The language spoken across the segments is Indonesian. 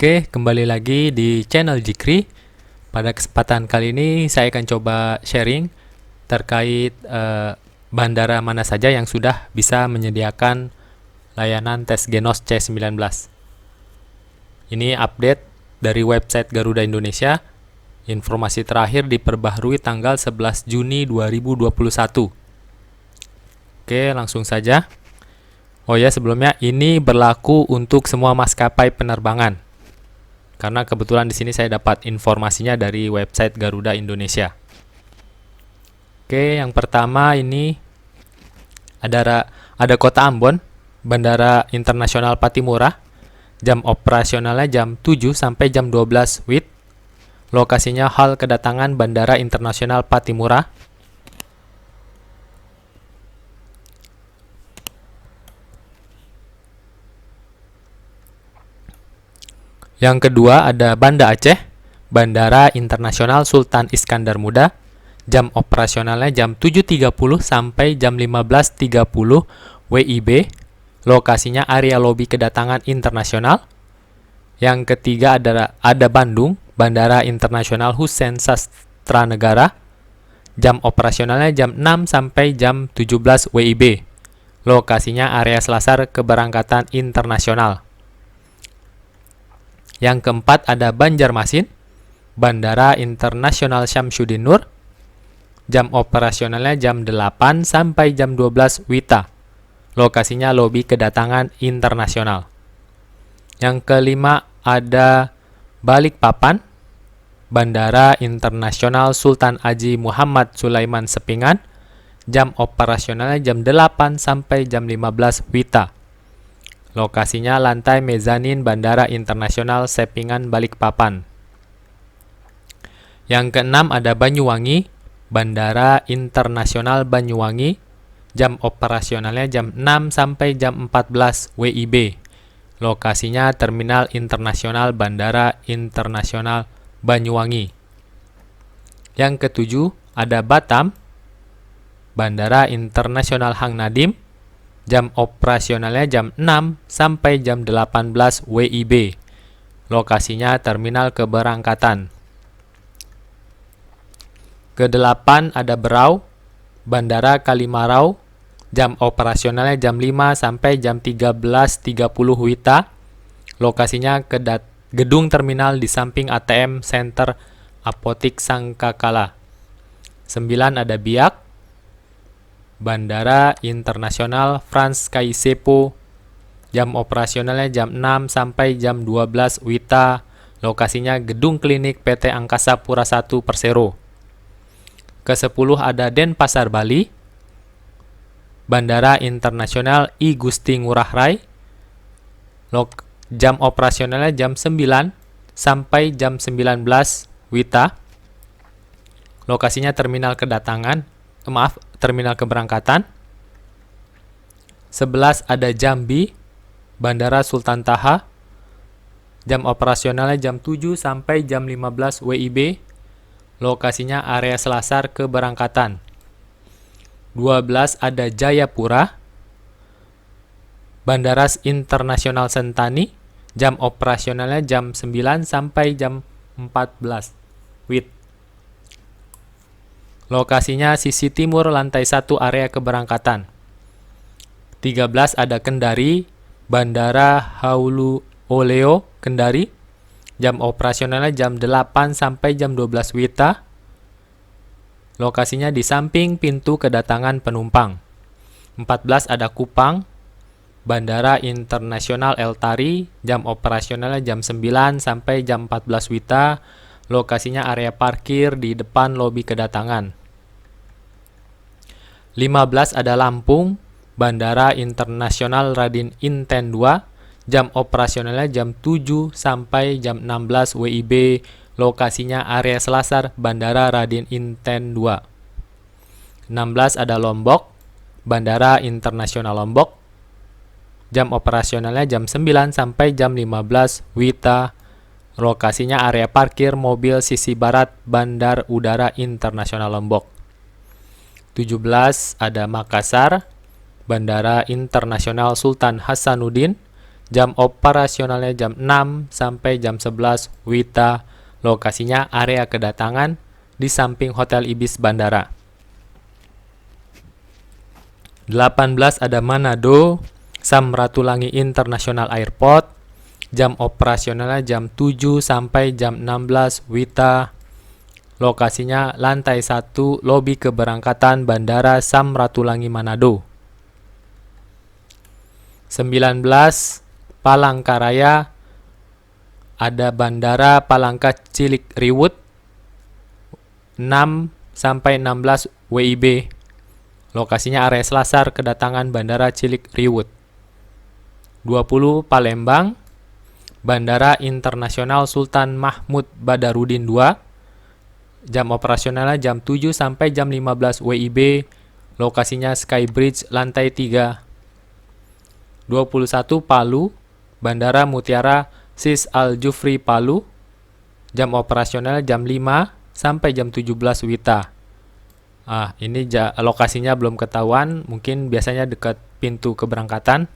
Oke, kembali lagi di channel Jikri. Pada kesempatan kali ini saya akan coba sharing terkait bandara mana saja yang sudah bisa menyediakan layanan tes Genos C19. Ini update dari website Garuda Indonesia. Informasi terakhir diperbaharui tanggal 11 Juni 2021. Oke, langsung saja. Oh ya, sebelumnya ini berlaku untuk semua maskapai penerbangan. Karena kebetulan di sini saya dapat informasinya dari website Garuda Indonesia. Oke, yang pertama ini ada Kota Ambon, Bandara Internasional Patimura. Jam operasionalnya jam 7 sampai jam 12 WIB. Lokasinya hal kedatangan Bandara Internasional Patimura. Yang kedua ada Banda Aceh, Bandara Internasional Sultan Iskandar Muda. Jam operasionalnya jam 7.30 sampai jam 15.30 WIB. Lokasinya area lobi kedatangan internasional. Yang ketiga ada Bandung, Bandara Internasional Hussein Sastranegara. Jam operasionalnya jam 6 sampai jam 17 WIB. Lokasinya area selasar keberangkatan internasional. Yang keempat ada Banjarmasin, Bandara Internasional Syamsuddin Nur. Jam operasionalnya jam 8 sampai jam 12 WITA. Lokasinya lobi kedatangan internasional. Yang kelima ada Balikpapan, Bandara Internasional Sultan Haji Muhammad Sulaiman Sepinggan. Jam operasionalnya jam 8 sampai jam 15 WITA. Lokasinya lantai mezanin Bandara Internasional Sepinggan Balikpapan. Yang keenam ada Banyuwangi, Bandara Internasional Banyuwangi. Jam operasionalnya jam 6 sampai jam 14 WIB. Lokasinya Terminal Internasional Bandara Internasional Banyuwangi. Yang ketujuh ada Batam, Bandara Internasional Hang Nadim. Jam operasionalnya jam 6 sampai jam 18 WIB. Lokasinya Terminal Keberangkatan. Kedelapan ada Berau, Bandara Kalimarau. Jam operasionalnya jam 5 sampai jam 13.30 WITA. Lokasinya gedung terminal di samping ATM Center Apotik Sangkakala. 9 ada Biak, Bandara Internasional Frans Kaisepo. Jam operasionalnya jam 6 sampai jam 12 WITA. Lokasinya gedung klinik PT Angkasa Pura I Persero. Ke-10 ada Denpasar Bali, Bandara Internasional I Gusti Ngurah Rai. Jam operasionalnya jam 9 sampai jam 19 WITA. Lokasinya terminal terminal keberangkatan. 11 ada Jambi, Bandara Sultan Taha. Jam operasionalnya jam 7 sampai jam 15 WIB. Lokasinya area selasar keberangkatan. 12 ada Jayapura, Bandara Internasional Sentani. Jam operasionalnya jam 9 sampai jam 14 WIB. Lokasinya sisi timur lantai 1 area keberangkatan. 13 ada Kendari, Bandara Haulu Oleo Kendari. Jam operasionalnya jam 8 sampai jam 12 WITA. Lokasinya di samping pintu kedatangan penumpang. 14 ada Kupang, Bandara Internasional El Tari. Jam operasionalnya jam 9 sampai jam 14 WITA. Lokasinya area parkir di depan lobi kedatangan. 15 ada Lampung, Bandara Internasional Raden Inten II. Jam operasionalnya jam 7 sampai jam 16 WIB. Lokasinya area selasar Bandara Raden Inten II. 16 ada Lombok, Bandara Internasional Lombok. Jam operasionalnya jam 9 sampai jam 15 WITA. Lokasinya area parkir mobil sisi barat Bandar Udara Internasional Lombok. 17 ada Makassar, Bandara Internasional Sultan Hasanuddin. Jam operasionalnya jam 6 sampai jam 11 WITA. Lokasinya area kedatangan di samping Hotel Ibis Bandara. 18 ada Manado, Samratulangi International Airport. Jam operasionalnya jam 7 sampai jam 16 WITA. Lokasinya lantai 1, lobi keberangkatan Bandara Samratulangi Manado. 19 Palangkaraya, ada Bandara Palangka Cilik Riwut 6 sampai 16 WIB. Lokasinya area Selasar kedatangan Bandara Cilik Riwut. 20 Palembang, Bandara Internasional Sultan Mahmud Badarudin II. Jam operasionalnya jam 7 sampai jam 15 WIB. Lokasinya Skybridge lantai 3. 21 Palu, Bandara Mutiara Sis Al Jufri Palu. Jam operasional jam 5 sampai jam 17 WITA. Ini lokasinya belum ketahuan, mungkin biasanya dekat pintu keberangkatan.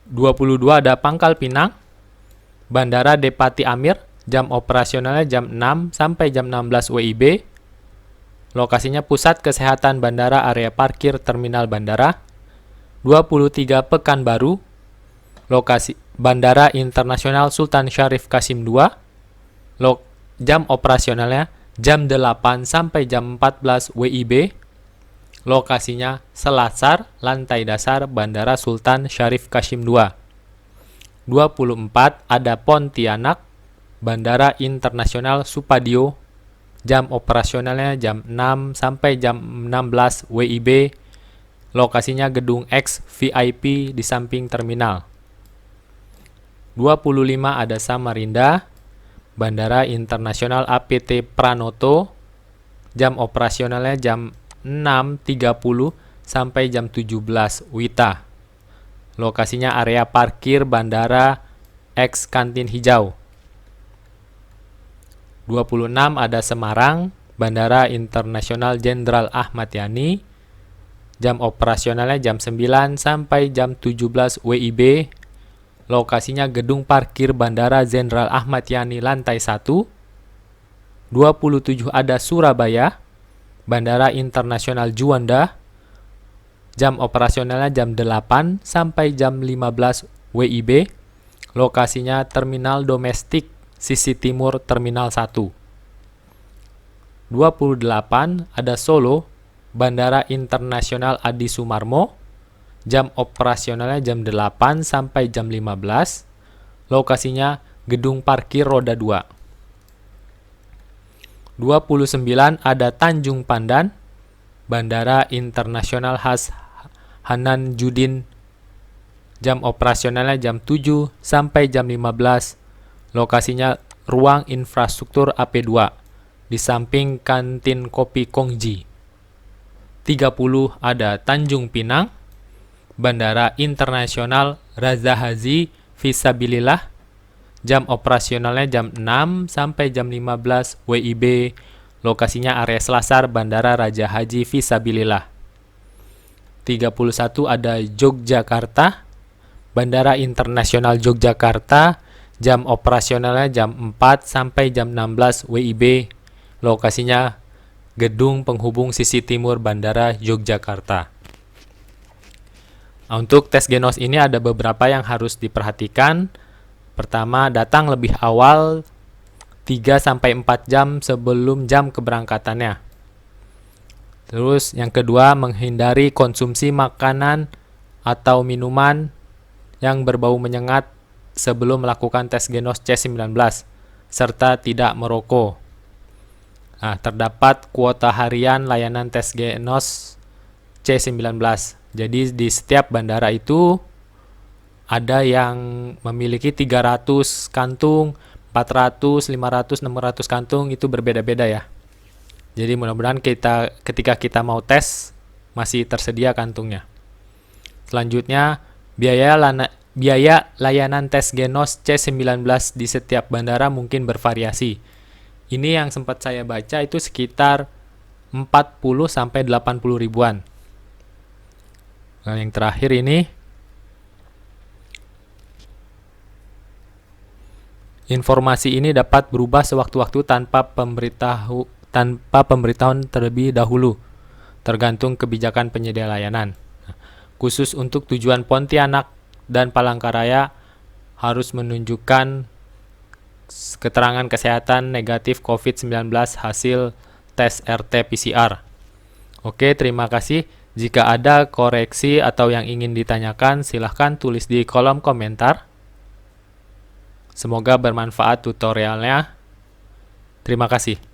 22 ada Pangkal Pinang, Bandara Depati Amir. Jam operasionalnya jam 6 sampai jam 16 WIB. Lokasinya Pusat Kesehatan Bandara, area parkir Terminal Bandara. 23 Pekanbaru, lokasi Bandara Internasional Sultan Syarif Kasim II. Jam operasionalnya jam 8 sampai jam 14 WIB. Lokasinya Selasar, lantai dasar Bandara Sultan Syarif Kasim II. 24 ada Pontianak, Bandara Internasional Supadio. Jam operasionalnya jam 6 sampai jam 16 WIB. Lokasinya Gedung X VIP di samping terminal. 25 ada Samarinda, Bandara Internasional APT Pranoto. Jam operasionalnya jam 6.30 sampai jam 17 WITA. Lokasinya area parkir Bandara X Kantin Hijau. 26 ada Semarang, Bandara Internasional Jenderal Ahmad Yani. Jam operasionalnya jam 9 sampai jam 17 WIB. Lokasinya gedung parkir Bandara Jenderal Ahmad Yani lantai 1. 27 ada Surabaya, Bandara Internasional Juanda. Jam operasionalnya jam 8 sampai jam 15 WIB. Lokasinya Terminal Domestik sisi timur Terminal 1. 28 ada Solo, Bandara Internasional Adi Sumarmo. Jam operasionalnya jam 8 sampai jam 15. Lokasinya gedung parkir roda 2. 29 ada Tanjung Pandan, Bandara Internasional Has Hanan Judin. Jam operasionalnya jam 7 sampai jam 15. Lokasinya ruang infrastruktur AP2 di samping kantin kopi Kongji. 30 ada Tanjung Pinang, Bandara Internasional Raza Haji Fisabilillah. Jam operasionalnya jam 6 sampai jam 15 WIB. Lokasinya area Selasar Bandara Raja Haji Fisabilillah. 31 ada Yogyakarta, Bandara Internasional Yogyakarta. Jam operasionalnya jam 4 sampai jam 16 WIB. Lokasinya gedung penghubung sisi timur Bandara Yogyakarta. Untuk tes Genos ini ada beberapa yang harus diperhatikan. Pertama, datang lebih awal 3-4 jam sebelum jam keberangkatannya. Terus yang kedua, menghindari konsumsi makanan atau minuman yang berbau menyengat sebelum melakukan tes Genos C19, serta tidak merokok. Terdapat kuota harian layanan tes Genos C19. Jadi di setiap bandara itu ada yang memiliki 300 kantung, 400, 500, 600 kantung, itu berbeda-beda ya. Jadi mudah-mudahan ketika kita mau tes masih tersedia kantungnya. Selanjutnya, biaya layanan tes Genos C19 di setiap bandara mungkin bervariasi. Ini yang sempat saya baca itu sekitar 40-80 ribuan. Nah, yang terakhir ini Informasi ini dapat berubah sewaktu-waktu tanpa pemberitahuan terlebih dahulu, tergantung kebijakan penyedia layanan. Khusus untuk tujuan Pontianak dan Palangkaraya harus menunjukkan keterangan kesehatan negatif COVID-19 hasil tes RT-PCR. Oke, terima kasih. Jika ada koreksi atau yang ingin ditanyakan, silahkan tulis di kolom komentar. Semoga bermanfaat tutorialnya. Terima kasih.